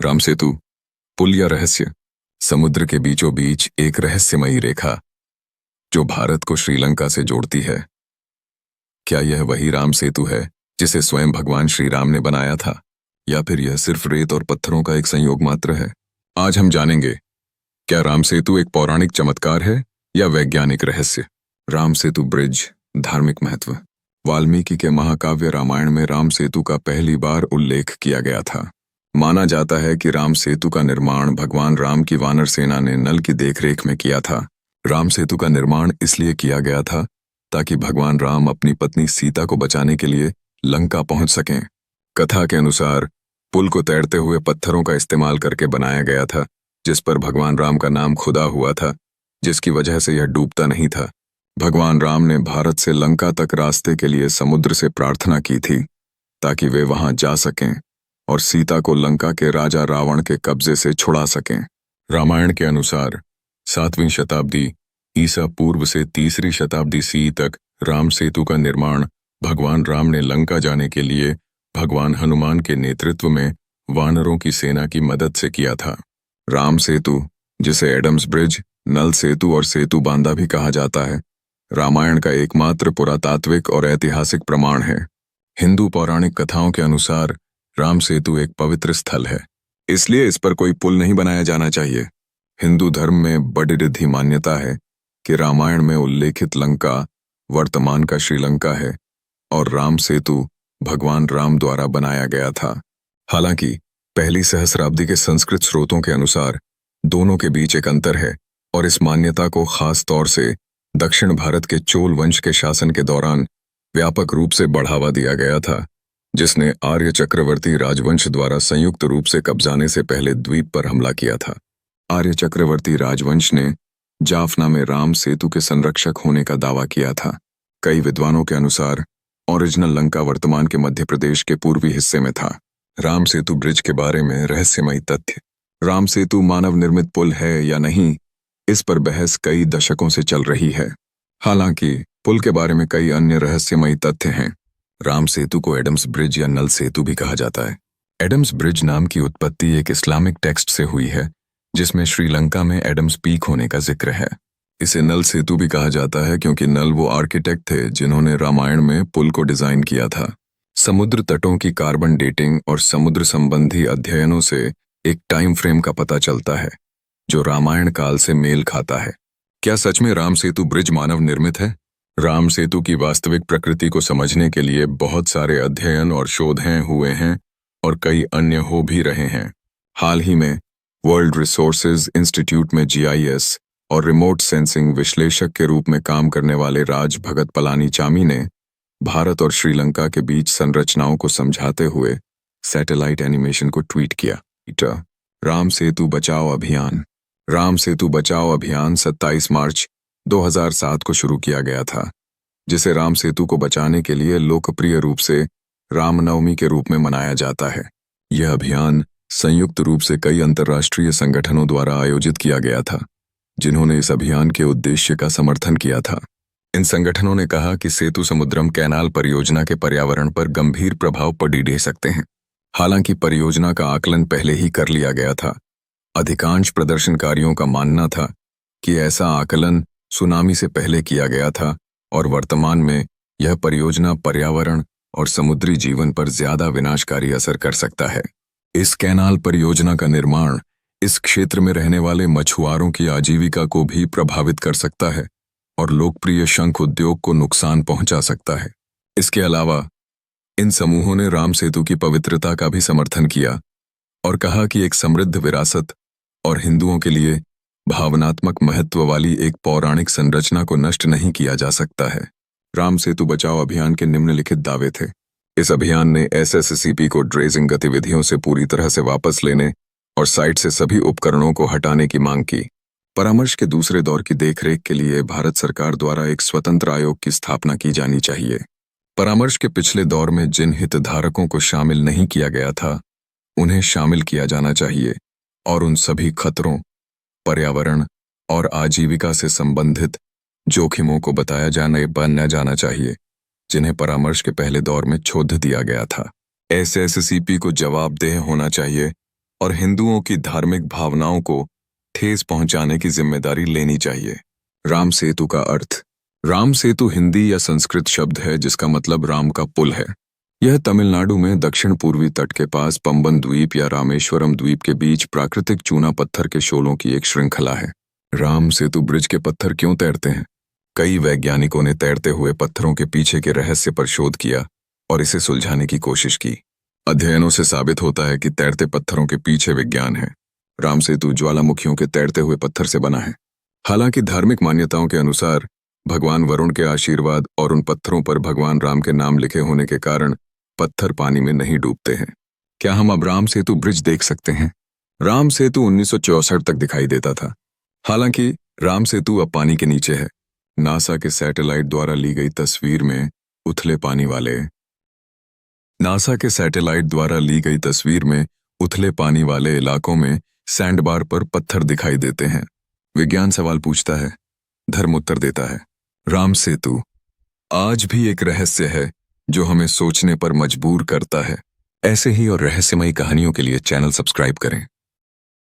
राम सेतु, पुल या रहस्य। समुद्र के बीचों बीच एक रहस्यमयी रेखा जो भारत को श्रीलंका से जोड़ती है। क्या यह वही राम सेतु है जिसे स्वयं भगवान श्री राम ने बनाया था, या फिर यह सिर्फ रेत और पत्थरों का एक संयोग मात्र है? आज हम जानेंगे, क्या राम सेतु एक पौराणिक चमत्कार है या वैज्ञानिक रहस्य। राम सेतु ब्रिज। धार्मिक महत्व। वाल्मीकि के महाकाव्य रामायण में राम सेतु का पहली बार उल्लेख किया गया था। माना जाता है कि राम सेतु का निर्माण भगवान राम की वानर सेना ने नल की देखरेख में किया था। राम सेतु का निर्माण इसलिए किया गया था ताकि भगवान राम अपनी पत्नी सीता को बचाने के लिए लंका पहुंच सकें। कथा के अनुसार पुल को तैरते हुए पत्थरों का इस्तेमाल करके बनाया गया था, जिस पर भगवान राम का नाम खुदा हुआ था, जिसकी वजह से यह डूबता नहीं था। भगवान राम ने भारत से लंका तक रास्ते के लिए समुद्र से प्रार्थना की थी ताकि वे वहां जा सकें और सीता को लंका के राजा रावण के कब्जे से छुड़ा सकें। रामायण के अनुसार 7वीं शताब्दी ईसा पूर्व से 3री शताब्दी सी तक राम सेतु का निर्माण भगवान राम ने लंका जाने के लिए भगवान हनुमान के नेतृत्व में वानरों की सेना की मदद से किया था। राम सेतु, जिसे एडम्स ब्रिज, नल सेतु और सेतु बांधा भी कहा जाता है, रामायण का एकमात्र पुरातात्विक और ऐतिहासिक प्रमाण है। हिंदू पौराणिक कथाओं के अनुसार राम सेतु एक पवित्र स्थल है, इसलिए इस पर कोई पुल नहीं बनाया जाना चाहिए। हिंदू धर्म में बड़ी रिद्धि मान्यता है कि रामायण में उल्लेखित लंका वर्तमान का श्रीलंका है और राम सेतु भगवान राम द्वारा बनाया गया था। हालांकि पहली सहस्राब्दी के संस्कृत स्रोतों के अनुसार दोनों के बीच एक अंतर है और इस मान्यता को खास तौर से दक्षिण भारत के चोल वंश के शासन के दौरान व्यापक रूप से बढ़ावा दिया गया था, जिसने आर्य चक्रवर्ती राजवंश द्वारा संयुक्त रूप से कब्जाने से पहले द्वीप पर हमला किया था। आर्य चक्रवर्ती राजवंश ने जाफना में राम सेतु के संरक्षक होने का दावा किया था। कई विद्वानों के अनुसार ओरिजिनल लंका वर्तमान के मध्य प्रदेश के पूर्वी हिस्से में था। राम सेतु ब्रिज के बारे में रहस्यमयी तथ्य। राम सेतु मानव निर्मित पुल है या नहीं, इस पर बहस कई दशकों से चल रही है। हालांकि पुल के बारे में कई अन्य रहस्यमयी तथ्य हैं। राम सेतु को एडम्स ब्रिज या नल सेतु भी कहा जाता है। एडम्स ब्रिज नाम की उत्पत्ति एक इस्लामिक टेक्स्ट से हुई है, जिसमें श्रीलंका में एडम्स पीक होने का जिक्र है। इसे नल सेतु भी कहा जाता है क्योंकि नल वो आर्किटेक्ट थे जिन्होंने रामायण में पुल को डिजाइन किया था। समुद्र तटों की कार्बन डेटिंग और समुद्र संबंधी अध्ययनों से एक टाइम फ्रेम का पता चलता है जो रामायण काल से मेल खाता है। क्या सच में राम सेतु ब्रिज मानव निर्मित है? राम सेतु की वास्तविक प्रकृति को समझने के लिए बहुत सारे अध्ययन और शोधें हुए हैं और कई अन्य हो भी रहे हैं। हाल ही में वर्ल्ड रिसोर्सेज इंस्टीट्यूट में GIS और रिमोट सेंसिंग विश्लेषक के रूप में काम करने वाले राज भगत पलानीचामी ने भारत और श्रीलंका के बीच संरचनाओं को समझाते हुए सैटेलाइट एनिमेशन को ट्वीट किया। राम सेतु बचाओ अभियान। राम सेतु बचाओ अभियान 27 मार्च 2007 को शुरू किया गया था, जिसे राम सेतु को बचाने के लिए लोकप्रिय रूप से रामनवमी के रूप में मनाया जाता है। यह अभियान संयुक्त रूप से कई अंतर्राष्ट्रीय संगठनों द्वारा आयोजित किया गया था, जिन्होंने इस अभियान के उद्देश्य का समर्थन किया था। इन संगठनों ने कहा कि सेतु समुद्रम कैनाल परियोजना के पर्यावरण पर गंभीर प्रभाव पड़ सकते हैं। हालांकि परियोजना का आकलन पहले ही कर लिया गया था। अधिकांश प्रदर्शनकारियों का मानना था कि ऐसा आकलन सुनामी से पहले किया गया था और वर्तमान में यह परियोजना पर्यावरण और समुद्री जीवन पर ज्यादा विनाशकारी असर कर सकता है। इस कैनाल परियोजना का निर्माण इस क्षेत्र में रहने वाले मछुआरों की आजीविका को भी प्रभावित कर सकता है और लोकप्रिय शंख उद्योग को नुकसान पहुंचा सकता है। इसके अलावा इन समूहों ने राम सेतु की पवित्रता का भी समर्थन किया और कहा कि एक समृद्ध विरासत और हिंदुओं के लिए भावनात्मक महत्व वाली एक पौराणिक संरचना को नष्ट नहीं किया जा सकता है। राम सेतु बचाओ अभियान के निम्नलिखित दावे थे। इस अभियान ने SSCP को ड्रेजिंग गतिविधियों से पूरी तरह से वापस लेने और साइट से सभी उपकरणों को हटाने की मांग की। परामर्श के दूसरे दौर की देखरेख के लिए भारत सरकार द्वारा एक स्वतंत्र आयोग की स्थापना की जानी चाहिए। परामर्श के पिछले दौर में जिन हितधारकों को शामिल नहीं किया गया था, उन्हें शामिल किया जाना चाहिए और उन सभी खतरों, पर्यावरण और आजीविका से संबंधित जोखिमों को बनाया जाना चाहिए जिन्हें परामर्श के पहले दौर में छोड़ दिया गया था। SSCP को जवाबदेह होना चाहिए और हिंदुओं की धार्मिक भावनाओं को ठेस पहुंचाने की जिम्मेदारी लेनी चाहिए। राम सेतु का अर्थ। राम सेतु हिंदी या संस्कृत शब्द है जिसका मतलब राम का पुल है। यह तमिलनाडु में दक्षिण पूर्वी तट के पास पंबन द्वीप या रामेश्वरम द्वीप के बीच प्राकृतिक चूना पत्थर के शोलों की एक श्रृंखला है। राम सेतु ब्रिज के पत्थर क्यों तैरते हैं? कई वैज्ञानिकों ने तैरते हुए पत्थरों के पीछे के रहस्य पर शोध किया और इसे सुलझाने की कोशिश की। अध्ययनों से साबित होता है कि तैरते पत्थरों के पीछे विज्ञान है। राम सेतु ज्वालामुखियों के तैरते हुए पत्थर से बना है। हालांकि धार्मिक मान्यताओं के अनुसार भगवान वरुण के आशीर्वाद और उन पत्थरों पर भगवान राम के नाम लिखे होने के कारण पत्थर पानी में नहीं डूबते हैं। क्या हम अब राम सेतु ब्रिज देख सकते हैं? राम सेतु 1964 तक दिखाई देता था। हालांकि राम सेतु अब पानी के नीचे है। नासा के सैटेलाइट द्वारा ली गई तस्वीर में उथले पानी वाले इलाकों में सैंडबार पर पत्थर दिखाई देते हैं। विज्ञान सवाल पूछता है, धर्म उत्तर देता है। राम सेतु आज भी एक रहस्य है जो हमें सोचने पर मजबूर करता है। ऐसे ही और रहस्यमयी कहानियों के लिए चैनल सब्सक्राइब करें।